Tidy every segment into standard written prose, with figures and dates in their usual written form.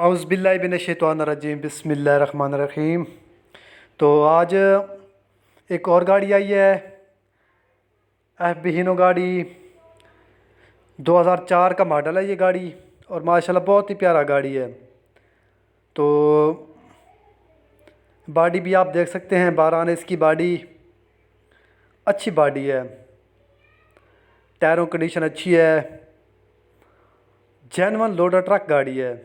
औज़ुबिल्लाहिमिनश्शैतानिर्रजीम बिस्मिल्लाहिर्रहमानिर्रहीम। तो आज एक और गाड़ी आई है, हीनो गाड़ी 2004 का मॉडल है ये गाड़ी, और माशाल्लाह बहुत ही प्यारा गाड़ी है। तो बॉडी भी आप देख सकते हैं, 12 आने इसकी बॉडी, अच्छी बॉडी है, टायरों कंडीशन अच्छी है, जेन्युइन लोडर ट्रक गाड़ी है।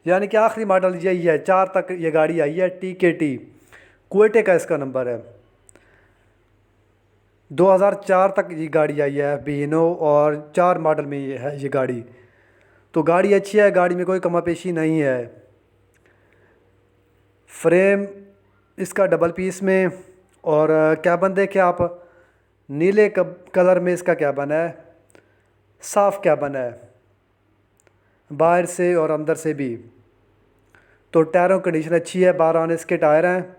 यानी कि आखिरी मॉडल यही है, 4 तक ये गाड़ी आई है, TKT क्वेटे का इसका नंबर है। 2004 तक ये गाड़ी आई है हीनो, और 4 मॉडल में ये है ये गाड़ी। तो गाड़ी अच्छी है, गाड़ी में कोई कमापेशी नहीं है। फ्रेम इसका डबल पीस में, और कैबन देखें आप, नीले कलर में इसका कैबन है, साफ़ कैबन है बाहर से और अंदर से भी। तो टायरों कंडीशन अच्छी है, 12 आने इसके टायर हैं,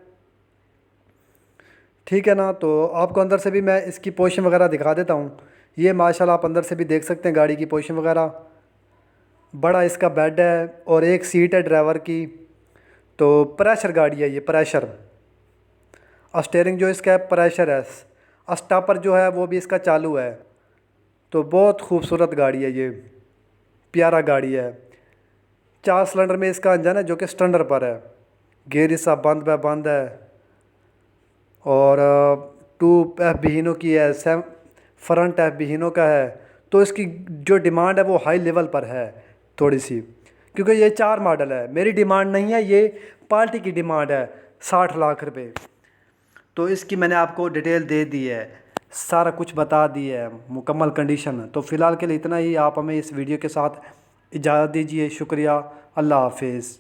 ठीक है ना। तो आपको अंदर से भी मैं इसकी पोजीशन वगैरह दिखा देता हूँ। ये माशाल्लाह आप अंदर से भी देख सकते हैं गाड़ी की पोजीशन वगैरह। बड़ा इसका बेड है और एक सीट है ड्राइवर की। तो प्रेशर गाड़ी है ये, प्रेशर स्टीयरिंग जो इसका है प्रेशर है, स्टॉपर जो है वो भी इसका चालू है। तो बहुत खूबसूरत गाड़ी है ये, प्यारा गाड़ी है। 4 सिलेंडर में इसका इंजन है जो कि स्टैंडर्ड पर है, गेयर इसका बंद है। और 2 हीनो की है, फ्रंट हीनो का है। तो इसकी जो डिमांड है वो हाई लेवल पर है थोड़ी सी, क्योंकि ये 4 मॉडल है। मेरी डिमांड नहीं है, ये पार्टी की डिमांड है, 60 लाख रुपए। तो इसकी मैंने आपको डिटेल दे दी है, सारा कुछ बता दी है, मुकम्मल कंडीशन। तो फ़िलहाल के लिए इतना ही। आप हमें इस वीडियो के साथ इजाज़त दीजिए। शुक्रिया, अल्लाह हाफिज़।